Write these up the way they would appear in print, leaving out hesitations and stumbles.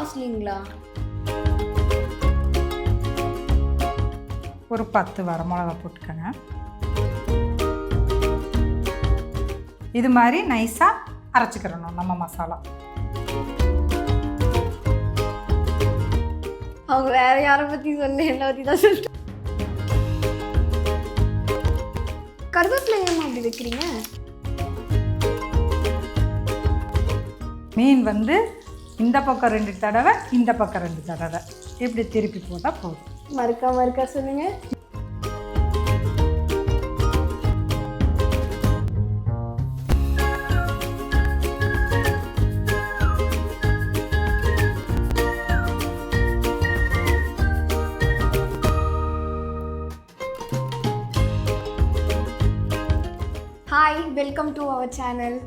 காஸ்ட்லிங்களா? ஒரு 10 வரமிளகா போட்டுக்கோங்க. இது மாதிரி நைஸாக அரைச்சிக்கிறணும் நம்ம மசாலா. அவங்க வேற யாரை பற்றி சொல்ல, என்னை பற்றி தான் சொல்லிட்டு. கருவேப்பிலை ஏமா அப்படி வைக்கிறீங்க? மீன் வந்து இந்த பக்கம் 2 தடவை, இந்த பக்கம் 2 தடவை இப்படி திருப்பி போட்டால் போதும். மறுக்கா சொல்லுங்க. Hi, welcome to our channel.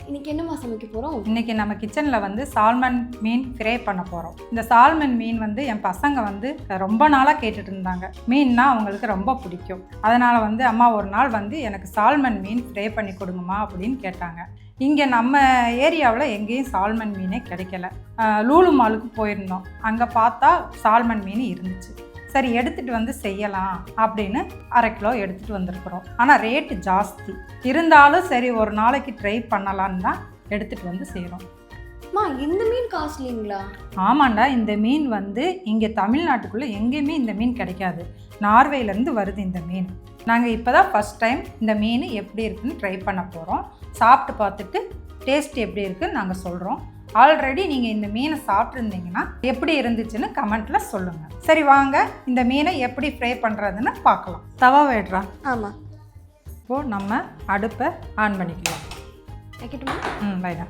இன்னைக்கு என்னம்மா சமைக்க போகிறோம்? இன்றைக்கி நம்ம கிச்சனில் வந்து சால்மன் மீன் ஃப்ரை பண்ண போகிறோம். இந்த சால்மன் மீன் வந்து என் பசங்க வந்து ரொம்ப நாளாக கேட்டுட்டு இருந்தாங்க. மீன்னா அவங்களுக்கு ரொம்ப பிடிக்கும். அதனால் வந்து அம்மா ஒரு நாள் வந்து எனக்கு சால்மன் மீன் ஃப்ரை பண்ணி கொடுங்கம்மா அப்படின்னு கேட்டாங்க. இங்கே நம்ம ஏரியாவில் எங்கேயும் சால்மன் மீனே கிடைக்கல. லூலு மாலுக்கு போயிருந்தோம். அங்கே பார்த்தா சால்மன் மீன் இருந்துச்சு. சரி, எடுத்துகிட்டு வந்து செய்யலாம் அப்படின்னு 1/2 கிலோ எடுத்துகிட்டு வந்திருக்கிறோம். ஆனால் ரேட்டு ஜாஸ்தி இருந்தாலும் சரி ஒரு நாளைக்கு ட்ரை பண்ணலான்னு தான் எடுத்துகிட்டு வந்து செய்கிறோம். அம்மா, இந்த மீன் காஸ்ட்லிங்களா? ஆமாண்டா, இந்த மீன் வந்து இங்கே தமிழ்நாட்டுக்குள்ளே எங்கேயுமே இந்த மீன் கிடைக்காது. நார்வேலேருந்து வருது இந்த மீன். நாங்கள் இப்போ தான் ஃபஸ்ட் டைம் இந்த மீன் எப்படி இருக்குன்னு ட்ரை பண்ண போகிறோம். சாப்பிட்டு பார்த்துட்டு டேஸ்ட் எப்படி இருக்குன்னு நாங்கள் சொல்கிறோம். ஆல்ரெடி நீங்கள் இந்த மீனை சாப்பிட்ருந்தீங்கன்னா எப்படி இருந்துச்சுன்னு கமெண்ட்டில் சொல்லுங்கள். சரி, வாங்க இந்த மீனை எப்படி ஃப்ரை பண்ணுறதுன்னு பார்க்கலாம். தவா வேடுறா? ஆமாம். இப்போது நம்ம அடுப்பை ஆன் பண்ணிக்கலாம். வைக்கட்டுமா? வைடா.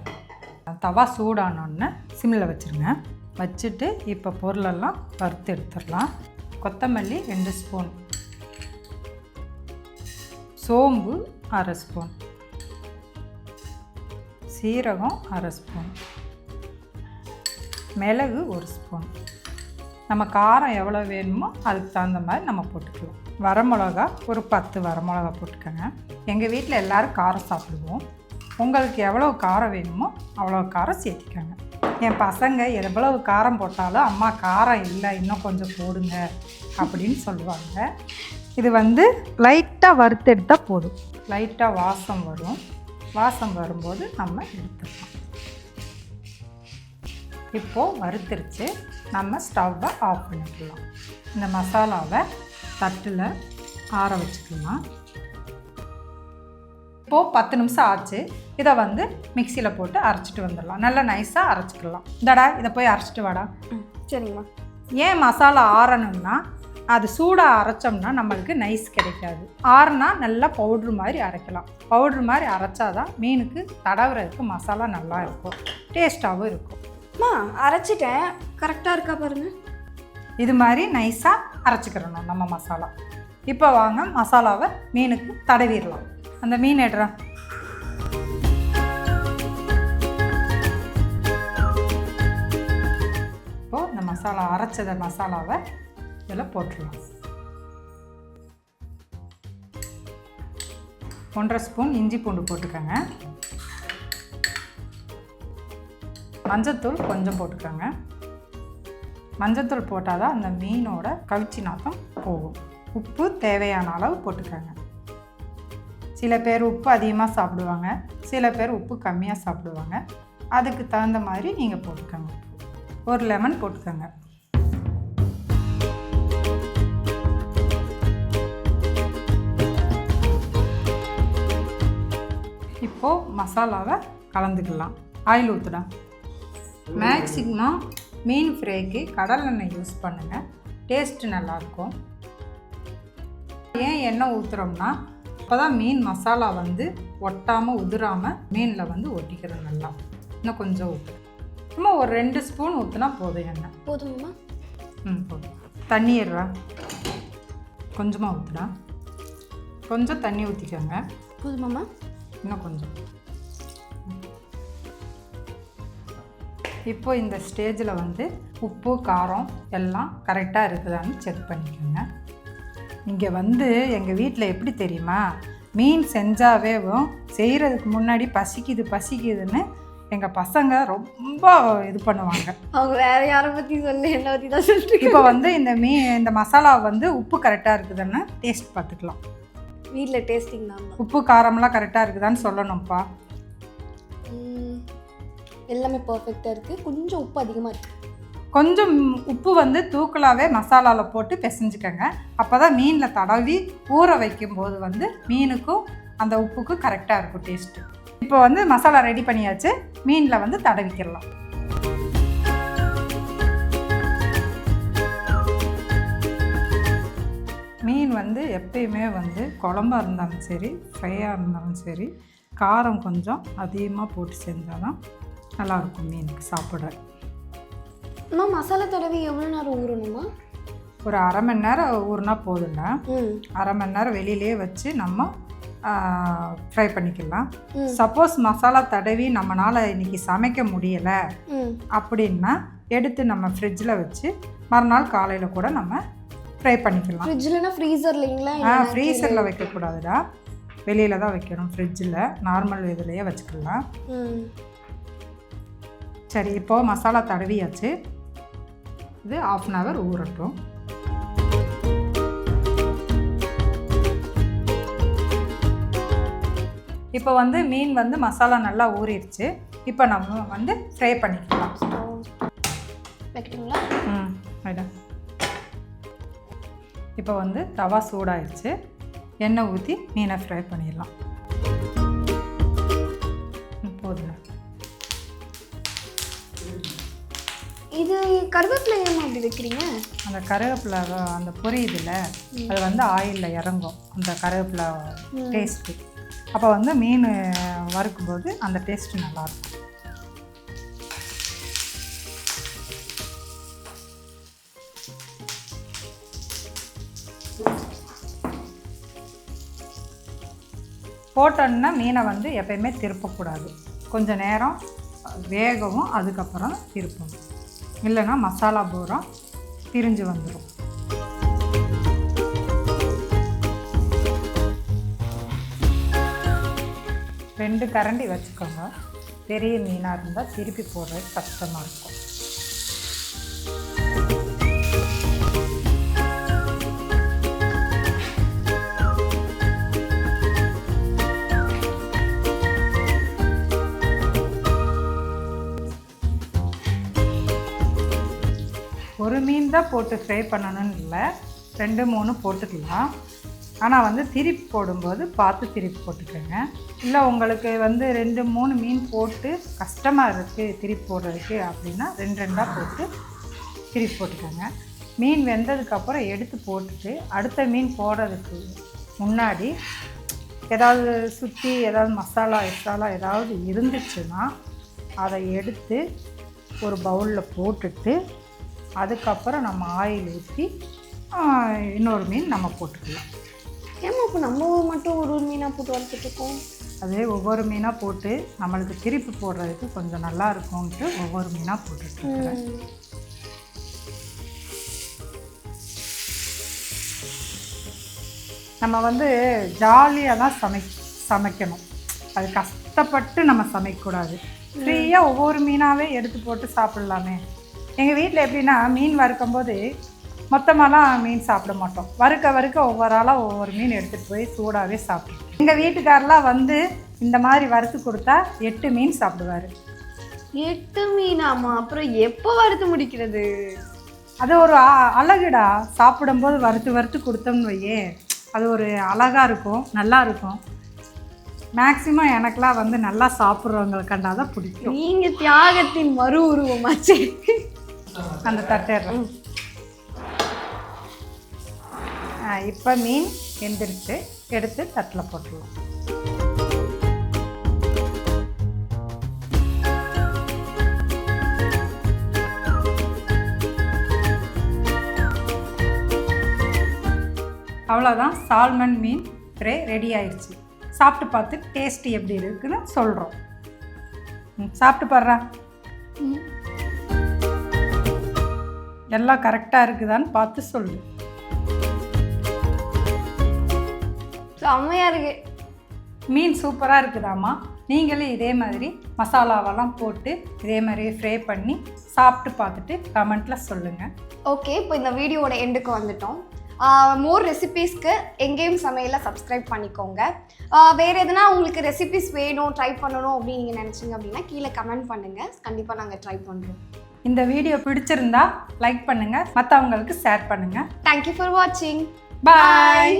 தவா சூடானோன்னு சிம்மில் வச்சுருங்க. வச்சுட்டு இப்போ பொருளெல்லாம் வறுத்து எடுத்துடலாம். கொத்தமல்லி 2 ஸ்பூன், சோம்பு 1/2 ஸ்பூன், சீரகம் 1/2 ஸ்பூன், மிளகு 1 ஸ்பூன். நம்ம காரம் எவ்வளோ வேணுமோ அதுக்கு தகுந்த மாதிரி நம்ம போட்டுக்கலாம். வரமிளகா ஒரு 10 வரமிளகா போட்டுக்கோங்க. எங்கள் வீட்டில் எல்லோரும் காரம் சாப்பிடுவோம். உங்களுக்கு எவ்வளோ காரம் வேணுமோ அவ்வளோ காரம் சேர்த்திக்கோங்க. என் பசங்க எவ்வளவு காரம் போட்டாலும் அம்மா காரம் இல்லை இன்னும் கொஞ்சம் போடுங்க அப்படின்னு சொல்லுவாங்க. இது வந்து லைட்டாக வறுத்து எடுத்தால் போதும். லைட்டாக வாசம் வரும். வாசம் வரும்போது நம்ம எடுத்துக்கலாம். இப்போது வறுத்துருச்சு. நம்ம ஸ்டவ்வை ஆஃப் பண்ணிக்கலாம். இந்த மசாலாவை தட்டில் ஆற வச்சுக்கலாம். இப்போது 10 நிமிஷம் ஆச்சு. இதை வந்து மிக்சியில் போட்டு அரைச்சிட்டு வந்துடலாம். நல்லா நைஸாக அரைச்சிக்கலாம். இந்தடா, இதை போய் அரைச்சிட்டு வாடா. சரிங்கம்மா. ஏன் மசாலா ஆறணும்னா அது சூடாக அரைச்சோம்னா நம்மளுக்கு நைஸ் கிடைக்காது. ஆறுனா நல்லா பவுட்ரு மாதிரி அரைக்கலாம். பவுட்ரு மாதிரி அரைச்சாதான் மீனுக்கு தடவுறதுக்கு மசாலா நல்லா இருக்கும், டேஸ்ட்டாகவும் இருக்கும். அம்மா, அரைச்சிட்டேன். கரெக்டாக இருக்கா பாருங்கள். இது மாதிரி நைஸாக அரைச்சிக்கிறணும் நம்ம மசாலா. இப்போ வாங்க மசாலாவை மீனுக்கு தடவிடலாம். அந்த மீன் எடுறா. இப்போது இந்த மசாலா அரைச்சத மசாலாவை இதில் போட்டுடலாம். 1/2 ஸ்பூன் இஞ்சி பூண்டு போட்டுக்கோங்க. மஞ்சத்தூள் கொஞ்சம் போட்டுக்கோங்க. மஞ்சத்தூள் போட்டால் தான் அந்த மீனோட கவிச்சி நாத்தம் போகும். உப்பு தேவையான அளவு போட்டுக்கோங்க. சில பேர் உப்பு அதிகமாக சாப்பிடுவாங்க, சில பேர் உப்பு கம்மியாக சாப்பிடுவாங்க. அதுக்கு தகுந்த மாதிரி நீங்கள் போட்டுக்கோங்க. ஒரு லெமன் போட்டுக்கோங்க. இப்போது மசாலாவை கலந்துக்கலாம். ஆயில் ஊற்றுடா. மேக்ஸிமம் மீன் ஃப்ரைக்கு கடலெண்ணெய் யூஸ் பண்ணுங்கள், டேஸ்ட்டு நல்லாயிருக்கும். ஏன் எண்ணெய் ஊற்றுறோம்னா அப்போ தான் மீன் மசாலா வந்து ஒட்டாமல் உதிராமல் மீனில் வந்து ஒட்டிக்கிறது நல்லா. இன்னும் கொஞ்சம் ஊற்று. சும்மா ஒரு 2 ஸ்பூன் ஊற்றினா போதும். எண்ணெய் போதுமா? போதும். தண்ணி ஏறுறா. கொஞ்சமாக ஊற்றுடா. கொஞ்சம் தண்ணி ஊற்றிக்கோங்க. போதுமாம்மா? இன்னும் கொஞ்சம். இப்போ இந்த ஸ்டேஜில் வந்து உப்பு காரம் எல்லாம் கரெக்டாக இருக்குதான்னு செக் பண்ணிக்கோங்க. இங்கே வந்து எங்கள் வீட்டில் எப்படி தெரியுமா, மீன் செஞ்சாவேவும் செய்கிறதுக்கு முன்னாடி பசிக்குதுன்னு எங்கள் பசங்க ரொம்ப இது பண்ணுவாங்க. அவங்க வேற யாரை பற்றி சொல்லு, என்னை பற்றி தான் சொல்லிட்டு. இப்போ வந்து இந்த மசாலா வந்து உப்பு கரெக்டாக இருக்குதுன்னு டேஸ்ட் பார்த்துக்கலாம். வீட்டில் டேஸ்டிங் தான். உப்பு காரம்லாம் கரெக்டாக இருக்குதான்னு சொல்லணும்ப்பா. எல்லாமே பர்ஃபெக்டாக இருக்குது. கொஞ்சம் உப்பு அதிகமாக இருக்குது. கொஞ்சம் உப்பு வந்து தூக்கலாகவே மசாலாவில் போட்டு பிசைஞ்சுக்கங்க. அப்போ தான் மீனில் தடவி ஊற வைக்கும்போது வந்து மீனுக்கும் அந்த உப்புக்கும் கரெக்டாக இருக்கும் டேஸ்ட்டு. இப்போ வந்து மசாலா ரெடி பண்ணியாச்சு. மீனில் வந்து தடவிக்கிடலாம். மீன் வந்து எப்பயுமே வந்து குழம்பா இருந்தாலும் சரி, ஃப்ரையாக இருந்தாலும் சரி, காரம் கொஞ்சம் அதிகமாக போட்டு செஞ்சால் தான் நல்லாயிருக்கும் மீனுக்கு சாப்பிட. அம்மா மசாலா தடவி எவ்வளோ நேரம் ஊறணுமா? ஒரு அரை மணி நேரம் ஊறினா போதுங்க. அரை மணி நேரம் வெளியிலே வச்சு நம்ம ஃப்ரை பண்ணிக்கலாம். சப்போஸ் மசாலா தடவி நம்மளால் இன்றைக்கி சமைக்க முடியலை அப்படின்னா எடுத்து நம்ம ஃப்ரிட்ஜில் வச்சு மறுநாள் காலையில் கூட நம்ம ஃப்ரை பண்ணிக்கலாம். ஃப்ரிட்ஜில்னா ஃப்ரீசர்லைங்களா? ஃப்ரீசரில் வைக்கக்கூடாதுடா, வெளியில் தான் வைக்கணும். ஃப்ரிட்ஜில் நார்மல் இதுலேயே வச்சுக்கலாம். சரி, இப்போது மசாலா தடவியாச்சு. இது 1/2 அன் ஹவர் ஊறட்டும். இப்போ வந்து மீன் வந்து மசாலா நல்லா ஊறிடுச்சு. இப்போ நம்ம வந்து ஃப்ரை பண்ணிக்கலாம். வைக்கட்டுங்களா? மேடம், இப்போ வந்து தவா சூடாயிடுச்சு. எண்ணெய் ஊற்றி மீனை ஃப்ரை பண்ணிடலாம். போதுங்க. இது கருவேப்பிலை ஏன் அப்படி வைக்கிறீங்க? அந்த கருவேப்பிலை அந்த பொரியுதுல அது வந்து ஆயிலில் இறங்கும் அந்த கருவேப்பிலை டேஸ்ட்டு. அப்போ வந்து மீன் வறுக்கும்போது அந்த டேஸ்ட்டு நல்லாயிருக்கும். போட்டோன்னா மீனை வந்து எப்பயுமே திருப்பக்கூடாது. கொஞ்சம் நேரம் வேகவும் அதுக்கப்புறம் திருப்பணும். இல்லைன்னா மசாலா பூரா பிரிஞ்சு வந்துடும். ரெண்டு கரண்டி வச்சுக்கோங்க. பெரிய மீனாக இருந்தால் திருப்பி போடுறது கஷ்டமாக இருக்கும். ஒரு மீன் தான் போட்டு ஃப்ரை பண்ணணும்னு இல்லை, 2-3 போட்டுக்கலாம். ஆனால் வந்து திருப்பி போடும்போது பார்த்து திருப்பி போட்டுக்கோங்க. இல்லை உங்களுக்கு வந்து 2-3 மீன் போட்டு கஷ்டமாக இருக்குது திருப்பி போடுறதுக்கு அப்படின்னா 2-2 போட்டு திருப்பி போட்டுக்கோங்க. மீன் வெந்ததுக்கப்புறம் எடுத்து போட்டுட்டு அடுத்த மீன் போடுறதுக்கு முன்னாடி ஏதாவது சுற்றி ஏதாவது மசாலா ஏதாவது இருந்துச்சுன்னா அதை எடுத்து ஒரு பவுலில் போட்டுட்டு அதுக்கப்புறம் நம்ம ஆயில் ஊற்றி இன்னொரு மீன் நம்ம போட்டுக்கலாம். ஏமா இப்போ நம்ம மட்டும் ஒரு மீனாக போட்டு வளர்த்துட்ருக்கோம்? அதே ஒவ்வொரு மீனாக போட்டு நம்மளுக்கு திருப்பி போடுறதுக்கு கொஞ்சம் நல்லா இருக்கும்ன்ட்டு ஒவ்வொரு மீனாக போட்டுட்ருக்கேன். நம்ம வந்து ஜாலியாக தான் சமைக்கணும். அது கஷ்டப்பட்டு நம்ம சமைக்கக்கூடாது. ஃப்ரீயாக ஒவ்வொரு மீனாகவே எடுத்து போட்டு சாப்பிட்லாமே. எங்கள் வீட்டில் எப்படின்னா மீன் வறுக்கும்போது மொத்தமாலாம் மீன் சாப்பிட மாட்டோம். வறுக்க ஒவ்வொரு ஆளாக ஒவ்வொரு மீன் எடுத்துகிட்டு போய் சூடாகவே சாப்பிடுவோம். எங்கள் வீட்டுக்காரெலாம் வந்து இந்த மாதிரி வறுத்து கொடுத்தா 8 மீன் சாப்பிடுவார். 8 மீனாமா? அப்புறம் எப்போ வறுத்து முடிக்கிறது? அது ஒரு அழகுடா. சாப்பிடும்போது வறுத்து கொடுத்தோம்னு வையே, அது ஒரு அழகாக இருக்கும், நல்லா இருக்கும். மேக்ஸிமம் எனக்கெலாம் வந்து நல்லா சாப்பிட்றவங்களை கண்டால் தான் பிடிக்கும். நீங்கள் தியாகத்தின் மறு உருவமாச்சு. அந்த தட்டேறேன். இப்போ மீன் எந்திரிச்சு எடுத்து தட்டில் போட்டுடலாம். அவ்வளோதான், சால்மன் மீன் ஃப்ரை ரெடி ஆயிடுச்சு. சாப்பிட்டு பார்த்து டேஸ்ட் எப்படி இருக்குன்னு சொல்கிறோம். சாப்பிட்டு பாடுறா. எல்லாம் கரெக்டாக இருக்குதான்னு பார்த்து சொல்லு. செம்மையாக இருக்கு. மீன் சூப்பராக இருக்குதாம்மா. நீங்களும் இதே மாதிரி மசாலாவெல்லாம் போட்டு இதே மாதிரி ஃப்ரை பண்ணி சாப்பிட்டு பார்த்துட்டு கமெண்ட்டில் சொல்லுங்கள். ஓகே, இப்போ இந்த வீடியோட எண்டுக்கு வந்துட்டோம். மோர் ரெசிபீஸ்க்கு எங்கேயும் சமையலை சப்ஸ்கிரைப் பண்ணிக்கோங்க. வேறு எதுனா உங்களுக்கு ரெசிபீஸ் வேணும், ட்ரை பண்ணணும் அப்படின்னு நீங்கள் நினச்சிங்க அப்படின்னா கீழே கமெண்ட் பண்ணுங்கள். கண்டிப்பாக நாங்கள் ட்ரை பண்ணுறோம். இந்த வீடியோ பிடிச்சிருந்தா லைக் பண்ணுங்கள், மற்றவங்களுக்கு ஷேர் பண்ணுங்கள். தேங்க்யூ ஃபார் வாட்சிங். பாய்.